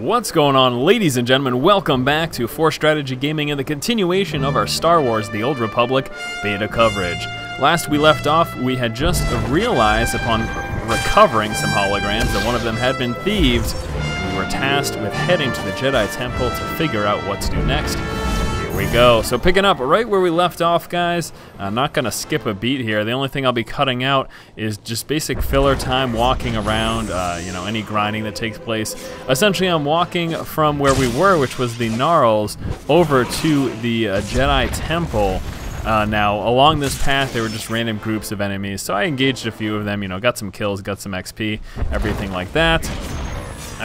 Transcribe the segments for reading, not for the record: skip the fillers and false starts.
What's going on, ladies and gentlemen? Welcome back to Force Strategy Gaming and the continuation of our Star Wars The Old Republic beta coverage. Last we left off, we had just realized upon recovering some holograms that one of them had been thieved, and we were tasked with heading to the Jedi Temple to figure out what to do next. Here we go. So picking up right where we left off, guys. I'm not going to skip a beat here. The only thing I'll be cutting out is just basic filler time walking around, any grinding that takes place. Essentially, I'm walking from where we were, which was the Gnarls, over to the Jedi Temple. Now, along this path, there were just random groups of enemies, so I engaged a few of them, got some kills, got some XP, everything like that.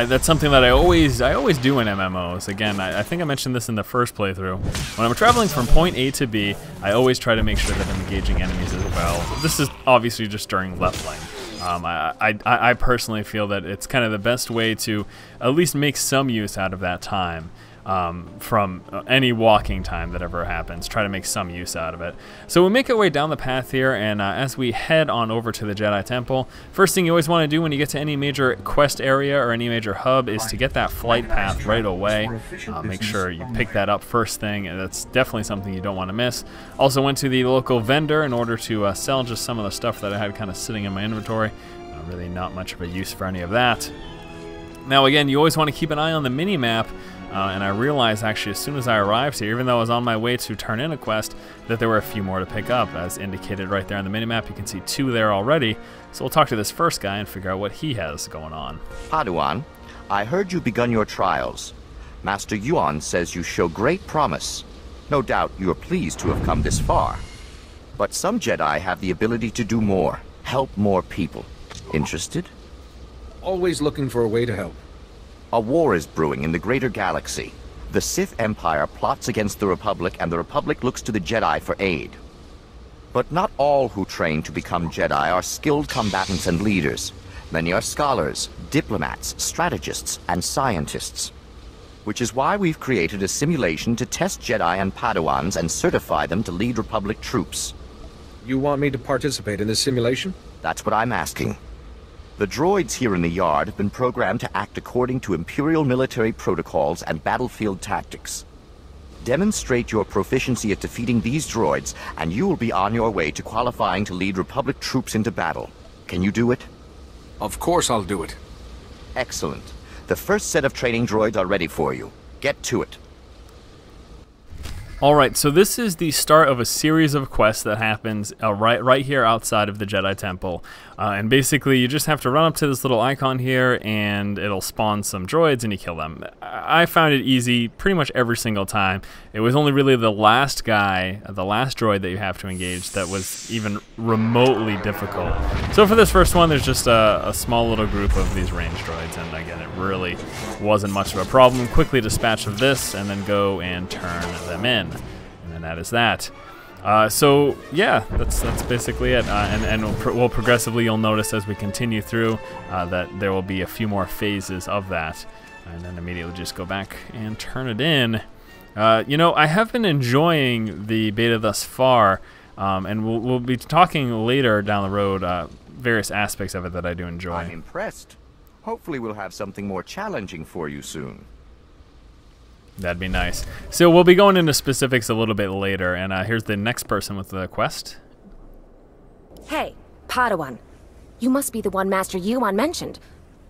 That's something that I always do in MMOs. Again, I think I mentioned this in the first playthrough. When I'm traveling from point A to B, I always try to make sure that I'm engaging enemies as well. This is obviously just during leveling. I personally feel that it's kind of the best way to at least make some use out of that time. From any walking time that ever happens. Try to make some use out of it. So we make our way down the path here, and as we head on over to the Jedi Temple, first thing you always want to do when you get to any major quest area or any major hub is to get that flight path right away. Make sure you pick that up first thing, and that's definitely something you don't want to miss. Also went to the local vendor in order to sell just some of the stuff that I had kind of sitting in my inventory. Really not much of a use for any of that. Now again, you always want to keep an eye on the mini-map. And I realized actually as soon as I arrived here, even though I was on my way to turn in a quest, that there were a few more to pick up. As indicated right there on the minimap, you can see 2 there already. So we'll talk to this first guy and figure out what he has going on. Padawan, I heard you've begun your trials. Master Yuan says you show great promise. No doubt you are pleased to have come this far. But some Jedi have the ability to do more, help more people. Interested? Always looking for a way to help. A war is brewing in the greater galaxy. The Sith Empire plots against the Republic, and the Republic looks to the Jedi for aid. But not all who train to become Jedi are skilled combatants and leaders. Many are scholars, diplomats, strategists, and scientists. Which is why we've created a simulation to test Jedi and Padawans and certify them to lead Republic troops. You want me to participate in this simulation? That's what I'm asking. The droids here in the yard have been programmed to act according to Imperial military protocols and battlefield tactics. Demonstrate your proficiency at defeating these droids, and you will be on your way to qualifying to lead Republic troops into battle. Can you do it? Of course I'll do it. Excellent. The first set of training droids are ready for you. Get to it. Alright, so this is the start of a series of quests that happens right here outside of the Jedi Temple. And basically, you just have to run up to this little icon here, and it'll spawn some droids, and you kill them. I found it easy pretty much every single time. It was only really the last guy, the last droid that you have to engage that was even remotely difficult. So for this first one, there's just a small little group of these range droids, and again, it really wasn't much of a problem. Quickly dispatch of this, and then go and turn them in. And then that is that. So yeah, that's basically it. And we'll progressively, you'll notice as we continue through that there will be a few more phases of that, and then immediately just go back and turn it in. I have been enjoying the beta thus far, and we'll be talking later down the road various aspects of it that I do enjoy. I'm impressed. Hopefully we'll have something more challenging for you soon. That'd be nice. So we'll be going into specifics a little bit later, and here's the next person with the quest. Hey, Padawan. You must be the one Master Yuan mentioned.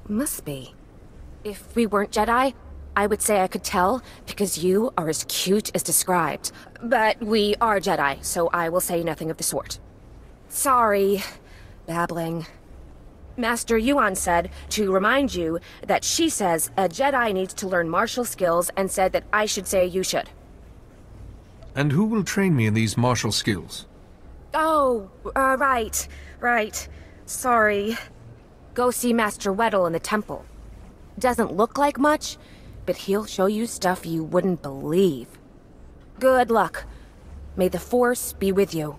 Must be. If we weren't Jedi, I would say I could tell, because you are as cute as described. But we are Jedi, so I will say nothing of the sort. Sorry. Babbling. Master Yuan said to remind you that she says a Jedi needs to learn martial skills, and said that I should say you should. And who will train me in these martial skills? Oh, right. Sorry. Go see Master Weddle in the temple. Doesn't look like much, but he'll show you stuff you wouldn't believe. Good luck. May the Force be with you.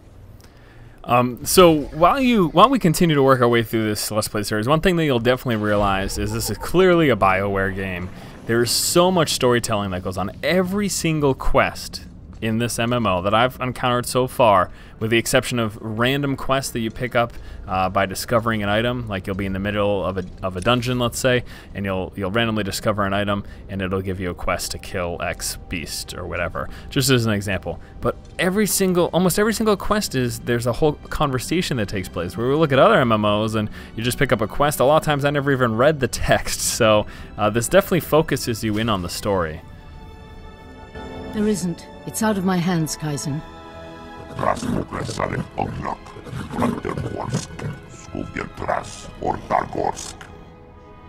So while we continue to work our way through this Let's Play series, one thing that you'll definitely realize is this is clearly a BioWare game. There's so much storytelling that goes on. Every single quest in this MMO that I've encountered so far, with the exception of random quests that you pick up by discovering an item. Like you'll be in the middle of a dungeon, let's say, and you'll randomly discover an item, and it'll give you a quest to kill X beast or whatever, just as an example. But almost every single quest there's a whole conversation that takes place. Where we look at other MMOs and you just pick up a quest, a lot of times I never even read the text. So this definitely focuses you in on the story. There isn't. It's out of my hands, Kaizen.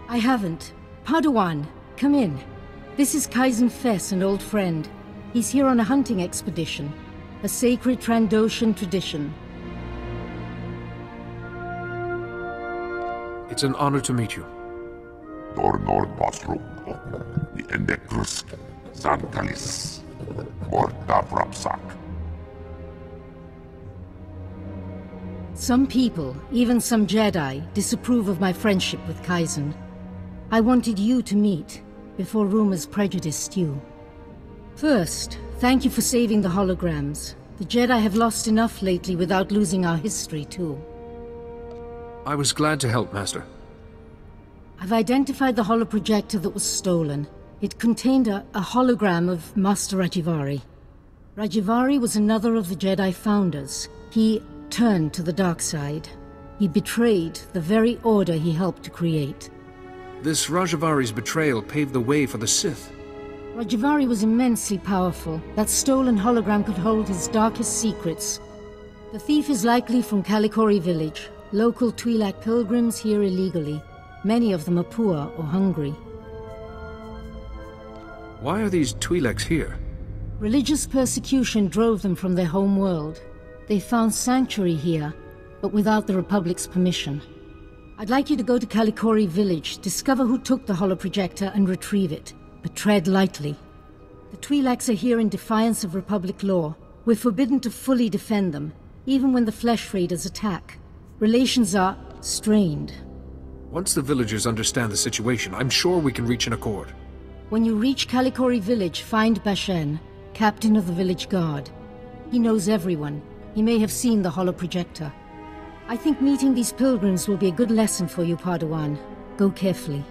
I haven't. Padawan, come in. This is Kaizen Fess, an old friend. He's here on a hunting expedition. A sacred Trandoshan tradition. It's an honor to meet you. Some people, even some Jedi, disapprove of my friendship with Kaizen. I wanted you to meet, before rumors prejudiced you. First, thank you for saving the holograms. The Jedi have lost enough lately without losing our history, too. I was glad to help, Master. I've identified the holoprojector that was stolen. It contained a hologram of Master Rajivari. Rajivari was another of the Jedi founders. He turned to the dark side. He betrayed the very order he helped to create. This Rajavari's betrayal paved the way for the Sith. Rajivari was immensely powerful. That stolen hologram could hold his darkest secrets. The thief is likely from Kalikori village. Local Twi'lek pilgrims here illegally. Many of them are poor or hungry. Why are these Twi'leks here? Religious persecution drove them from their home world. They found sanctuary here, but without the Republic's permission. I'd like you to go to Kalikori village, discover who took the holoprojector and retrieve it. But tread lightly. The Twi'leks are here in defiance of Republic law. We're forbidden to fully defend them, even when the Flesh Raiders attack. Relations are strained. Once the villagers understand the situation, I'm sure we can reach an accord. When you reach Kalikori village, find Bashen, captain of the village guard. He knows everyone. He may have seen the holoprojector. I think meeting these pilgrims will be a good lesson for you, Padawan. Go carefully.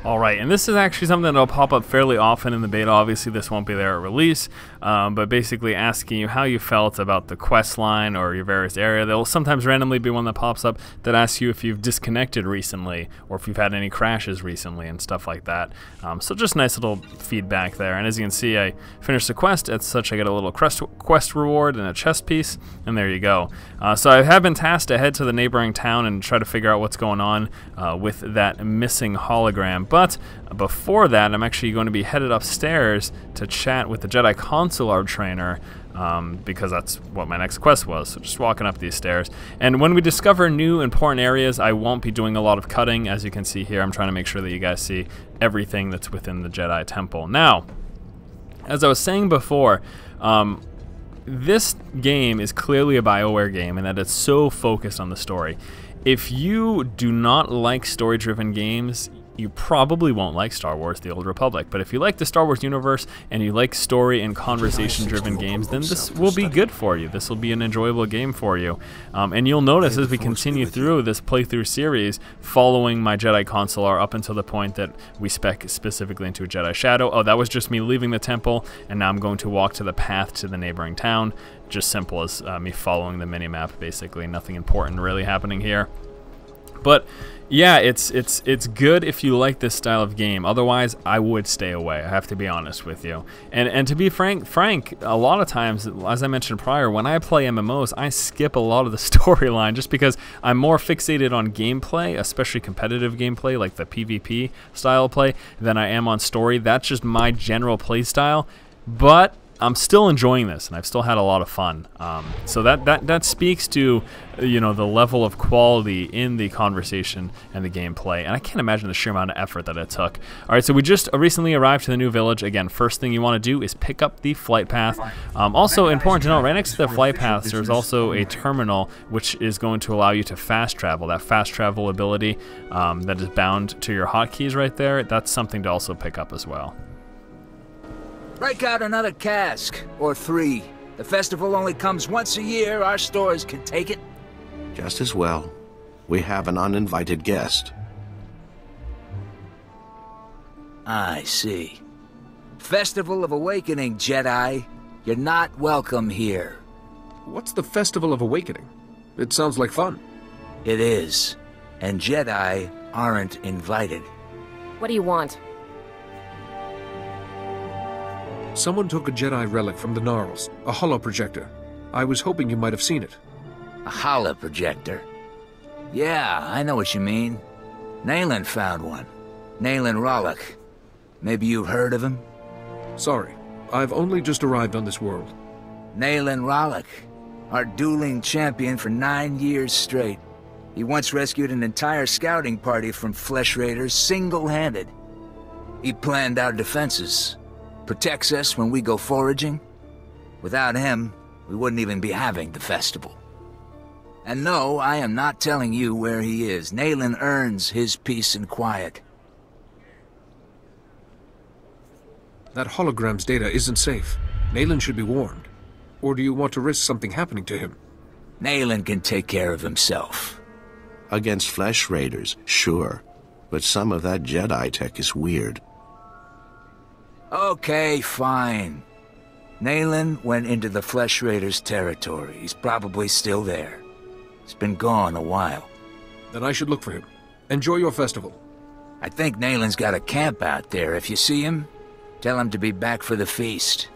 Alright, and this is actually something that'll pop up fairly often in the beta. Obviously this won't be there at release, but basically asking you how you felt about the quest line or your various area. There'll sometimes randomly be one that pops up that asks you if you've disconnected recently or if you've had any crashes recently and stuff like that. So just nice little feedback there. And as you can see, I finished the quest. As such, I get a little quest reward and a chest piece, and there you go. So I have been tasked to head to the neighboring town and try to figure out what's going on with that missing hologram. But before that, I'm actually going to be headed upstairs to chat with the Jedi Consular trainer, because that's what my next quest was. So just walking up these stairs. And when we discover new important areas, I won't be doing a lot of cutting. As you can see here, I'm trying to make sure that you guys see everything that's within the Jedi Temple. Now, as I was saying before, this game is clearly a BioWare game in that it's so focused on the story. If you do not like story-driven games, you probably won't like Star Wars The Old Republic. But if you like the Star Wars universe and you like story and conversation-driven games, then this will be good for you. This will be an enjoyable game for you. And you'll notice as we continue through this playthrough series, following my Jedi Consular up until the point that we spec specifically into a Jedi Shadow. Oh, that was just me leaving the temple, and now I'm going to walk to the path to the neighboring town. Just simple as me following the minimap, basically. Nothing important really happening here. But yeah, it's good if you like this style of game. Otherwise, I would stay away. I have to be honest with you. And to be frank, a lot of times, as I mentioned prior, when I play MMOs, I skip a lot of the storyline just because I'm more fixated on gameplay, especially competitive gameplay like the PvP style play, than I am on story. That's just my general play style. But I'm still enjoying this, and I've still had a lot of fun. So that speaks to, you know, the level of quality in the conversation and the gameplay, and I can't imagine the sheer amount of effort that it took. All right, so we just recently arrived to the new village. Again, first thing you want to do is pick up the flight path. Also important to note, right next to the flight paths, there's also a terminal which is going to allow you to fast travel. That fast travel ability that is bound to your hotkeys right there, that's something to also pick up as well. Break out another cask, or 3. The festival only comes once a year, our stores can take it. Just as well. We have an uninvited guest. I see. Festival of Awakening, Jedi. You're not welcome here. What's the Festival of Awakening? It sounds like fun. It is. And Jedi aren't invited. What do you want? Someone took a Jedi relic from the Gnarls, a holo projector. I was hoping you might have seen it. A holo projector? Yeah, I know what you mean. Nayland found one. Nayland Rollock. Maybe you've heard of him? Sorry, I've only just arrived on this world. Nayland Rollock, our dueling champion for 9 years straight. He once rescued an entire scouting party from flesh raiders single-handed. He planned our defenses, protects us when we go foraging. Without him, we wouldn't even be having the festival. And no, I am not telling you where he is. Nayland earns his peace and quiet. That hologram's data isn't safe. Nayland should be warned. Or do you want to risk something happening to him? Nayland can take care of himself. Against flesh raiders, sure. But some of that Jedi tech is weird. Okay, fine. Nayland went into the flesh raiders' territory. He's probably still there. He's been gone a while. Then I should look for him. Enjoy your festival. I think Nayland's got a camp out there. If you see him, tell him to be back for the feast.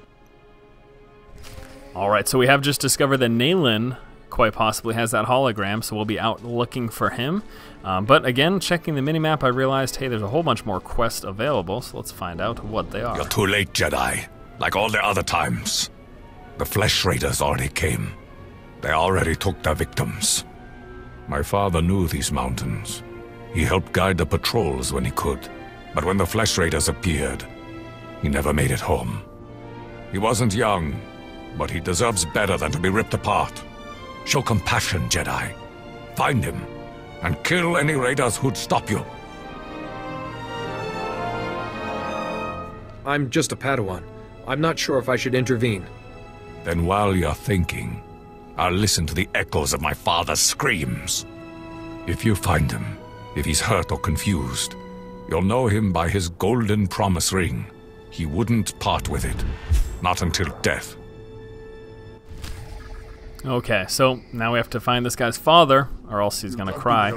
Alright, so we have just discovered that Nayland quite possibly has that hologram, so we'll be out looking for him. But again, checking the minimap, I realized, hey, there's a whole bunch more quests available, so let's find out what they are. You're too late, Jedi. Like all the other times. The flesh raiders already came. They already took their victims. My father knew these mountains. He helped guide the patrols when he could. But when the flesh raiders appeared, he never made it home. He wasn't young, but he deserves better than to be ripped apart. Show compassion, Jedi. Find him, and kill any raiders who'd stop you. I'm just a Padawan. I'm not sure if I should intervene. Then while you're thinking, I'll listen to the echoes of my father's screams. If you find him, if he's hurt or confused, you'll know him by his golden promise ring. He wouldn't part with it. Not until death. Okay, so now we have to find this guy's father, or else he's going to cry.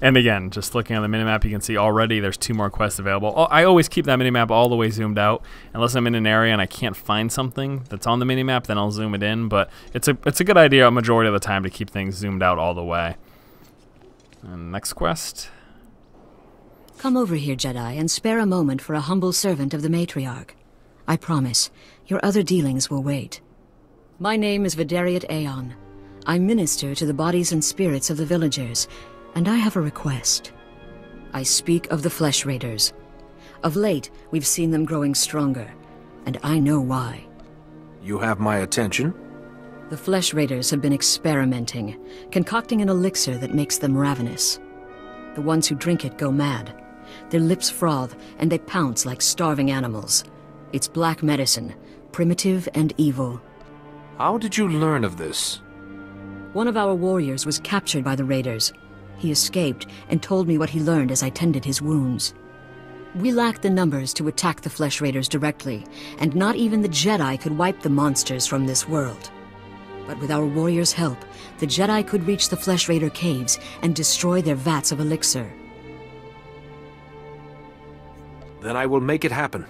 And again, just looking on the minimap, you can see already there's 2 more quests available. I always keep that minimap all the way zoomed out. Unless I'm in an area and I can't find something that's on the minimap, then I'll zoom it in. But it's a good idea a majority of the time to keep things zoomed out all the way. And next quest. Come over here, Jedi, and spare a moment for a humble servant of the matriarch. I promise, your other dealings will wait. My name is Vidariat Aeon. I minister to the bodies and spirits of the villagers, and I have a request. I speak of the flesh raiders. Of late, we've seen them growing stronger, and I know why. You have my attention? The flesh raiders have been experimenting, concocting an elixir that makes them ravenous. The ones who drink it go mad. Their lips froth, and they pounce like starving animals. It's black medicine, primitive and evil. How did you learn of this? One of our warriors was captured by the raiders. He escaped and told me what he learned as I tended his wounds. We lacked the numbers to attack the flesh raiders directly, and not even the Jedi could wipe the monsters from this world. But with our warriors' help, the Jedi could reach the flesh raider caves and destroy their vats of elixir. Then I will make it happen.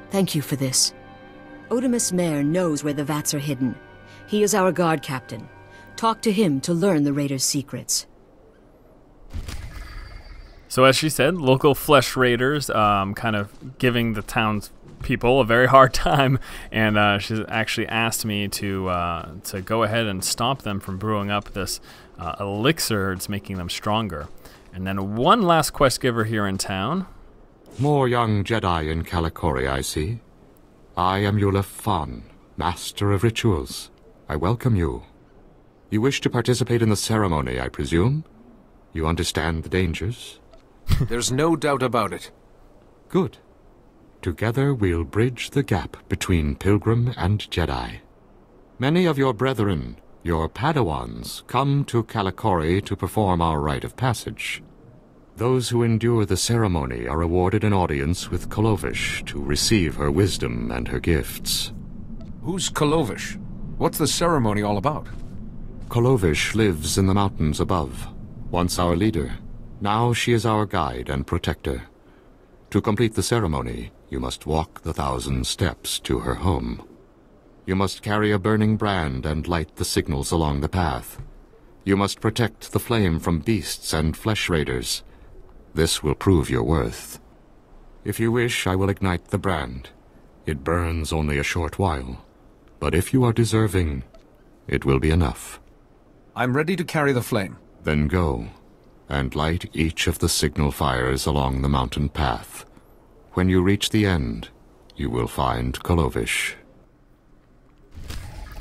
Thank you for this. Otimus Mare knows where the vats are hidden. He is our guard captain. Talk to him to learn the raiders' secrets. So as she said, local flesh raiders kind of giving the town's people a very hard time, and she's actually asked me to go ahead and stop them from brewing up this elixir. It's making them stronger. And then one last quest giver here in town. More young Jedi in Kalikori, I see. I am Yulef Fan, Master of Rituals. I welcome you. You wish to participate in the ceremony, I presume? You understand the dangers? There's no doubt about it. Good. Together we'll bridge the gap between Pilgrim and Jedi. Many of your brethren, your Padawans, come to Kalikori to perform our rite of passage. Those who endure the ceremony are awarded an audience with Kolovish to receive her wisdom and her gifts. Who's Kolovish? What's the ceremony all about? Kolovish lives in the mountains above, once our leader. Now she is our guide and protector. To complete the ceremony, you must walk the 1,000 steps to her home. You must carry a burning brand and light the signals along the path. You must protect the flame from beasts and flesh raiders. This will prove your worth. If you wish, I will ignite the brand. It burns only a short while, but if you are deserving, it will be enough. I'm ready to carry the flame. Then go, and light each of the signal fires along the mountain path. When you reach the end, you will find Kolovish.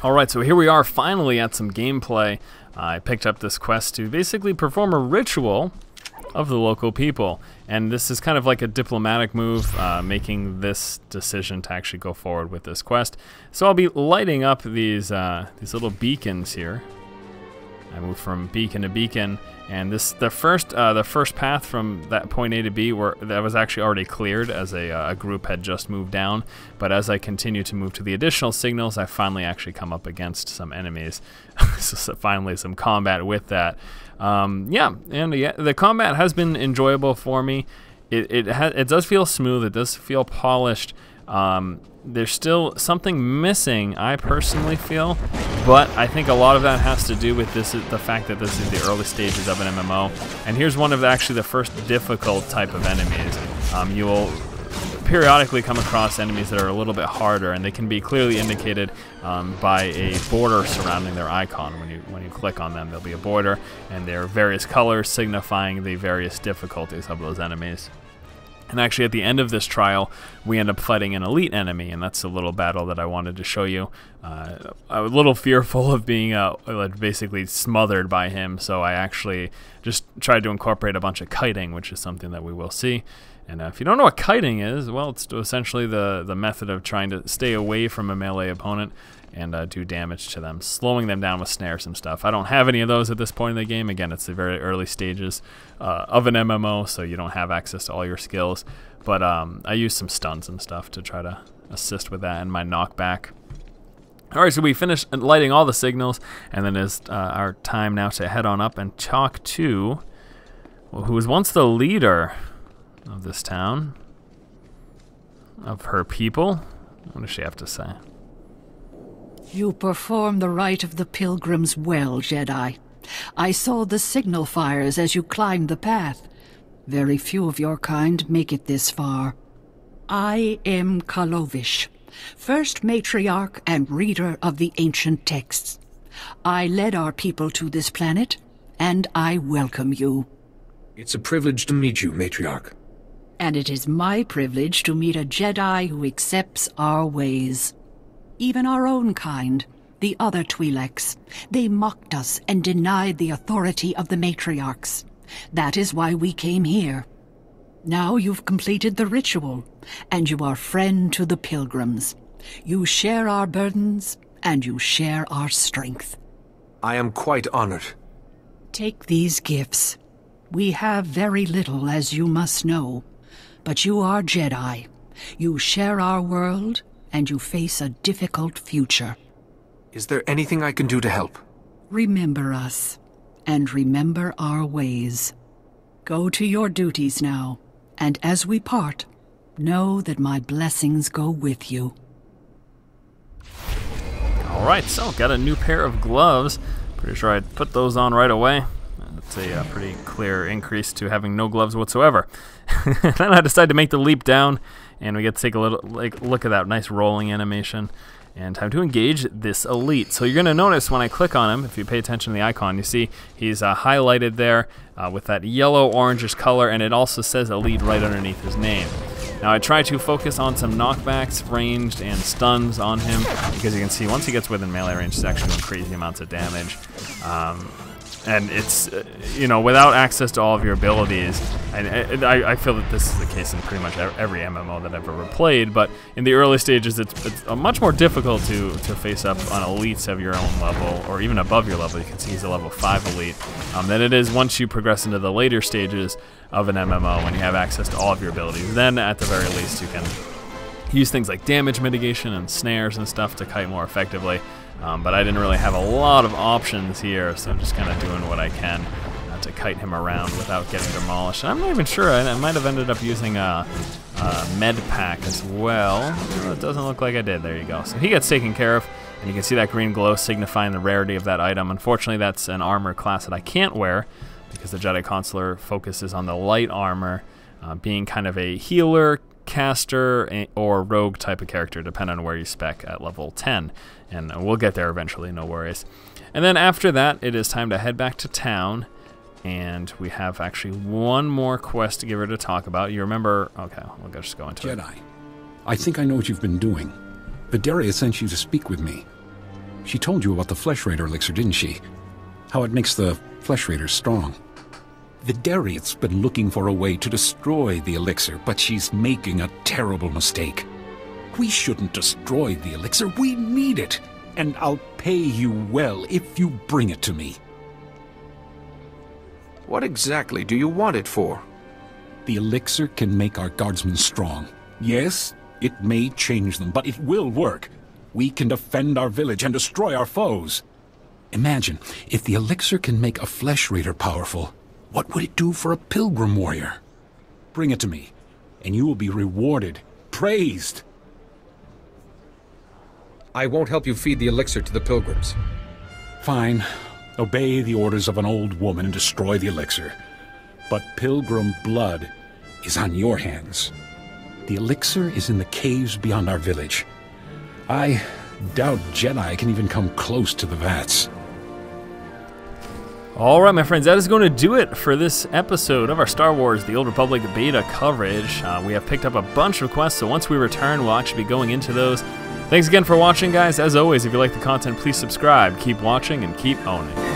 Alright, so here we are finally at some gameplay. I picked up this quest to basically perform a ritual of the local people. And this is kind of like a diplomatic move, making this decision to actually go forward with this quest. So I'll be lighting up these little beacons here. I move from beacon to beacon, and the first path from that point A to B that was actually already cleared as a group had just moved down. But as I continue to move to the additional signals, I finally actually come up against some enemies. So finally some combat with that. The combat has been enjoyable for me. It does feel smooth. It does feel polished. There's still something missing, I personally feel, but I think a lot of that has to do with the fact that this is the early stages of an MMO. And here's one of the first difficult type of enemies. You will periodically come across enemies that are a little bit harder, and they can be clearly indicated by a border surrounding their icon. When you click on them, there'll be a border, and there are various colors signifying the various difficulties of those enemies. And actually, at the end of this trial, we end up fighting an elite enemy, and that's a little battle that I wanted to show you. I'm a little fearful of being basically smothered by him, so I actually just tried to incorporate a bunch of kiting, which is something that we will see. And if you don't know what kiting is, well, it's essentially the method of trying to stay away from a melee opponent and do damage to them, slowing them down with snares and stuff. I don't have any of those at this point in the game. Again, it's the very early stages of an MMO, so you don't have access to all your skills. But I use some stuns and stuff to try to assist with that and my knockback. Alright, so we finished lighting all the signals, and then it's our time now to head on up and talk to who was once the leader of this town, of her people. What does she have to say? You perform the rite of the pilgrims well, Jedi. I saw the signal fires as you climbed the path. Very few of your kind make it this far. I am Kolovish, first matriarch and reader of the ancient texts. I led our people to this planet, and I welcome you. It's a privilege to meet you, matriarch. And it is my privilege to meet a Jedi who accepts our ways. Even our own kind, the other Twi'leks, they mocked us and denied the authority of the matriarchs. That is why we came here. Now you've completed the ritual, and you are friend to the pilgrims. You share our burdens, and you share our strength. I am quite honored. Take these gifts. We have very little, as you must know, but you are Jedi. You share our world, and you face a difficult future. Is there anything I can do to help? Remember us, and remember our ways. Go to your duties now, and as we part, know that my blessings go with you. Alright, so got a new pair of gloves. Pretty sure I'd put those on right away. That's a pretty clear increase to having no gloves whatsoever. Then I decided to make the leap down, and we get to take a little look at that nice rolling animation. And time to engage this elite. So you're going to notice when I click on him, if you pay attention to the icon, you see he's highlighted there with that yellow-orangish color, and it also says elite right underneath his name. Now I try to focus on some knockbacks, ranged, and stuns on him, because you can see once he gets within melee range, he's actually doing crazy amounts of damage. And it's, without access to all of your abilities, I feel that this is the case in pretty much every MMO that I've ever played, but in the early stages it's much more difficult to face up on elites of your own level, or even above your level. You can see he's a level 5 elite, than it is once you progress into the later stages of an MMO when you have access to all of your abilities. Then at the very least you can use things like damage mitigation and snares and stuff to kite more effectively, but I didn't really have a lot of options here, so I'm just kind of doing what I can to kite him around without getting demolished. And I'm not even sure, I might have ended up using a med pack as well. Oh, it doesn't look like I did. There you go. So he gets taken care of, and you can see that green glow signifying the rarity of that item. Unfortunately, that's an armor class that I can't wear because the Jedi Consular focuses on the light armor, being kind of a healer, caster, or rogue type of character, depending on where you spec at level 10. And we'll get there eventually, no worries. And then after that, it is time to head back to town. And we have actually one more quest to give her to talk about. You remember... Okay, we'll just go into it. Jedi, I think I know what you've been doing. Vidaria sent you to speak with me. She told you about the Flesh Raider elixir, didn't she? How it makes the Flesh Raiders strong. Vidaria's been looking for a way to destroy the elixir, but she's making a terrible mistake. We shouldn't destroy the elixir. We need it. And I'll pay you well if you bring it to me. What exactly do you want it for? The elixir can make our guardsmen strong. Yes, it may change them, but it will work. We can defend our village and destroy our foes. Imagine, if the elixir can make a Flesh Raider powerful, what would it do for a pilgrim warrior? Bring it to me, and you will be rewarded, praised. I won't help you feed the elixir to the pilgrims. Fine. Obey the orders of an old woman and destroy the elixir. But pilgrim blood is on your hands. The elixir is in the caves beyond our village. I doubt Jedi can even come close to the vats. Alright, my friends, that is going to do it for this episode of our Star Wars The Old Republic beta coverage. We have picked up a bunch of quests, so once we return, we'll actually be going into those. Thanks again for watching, guys. As always, if you like the content, please subscribe. Keep watching and keep owning.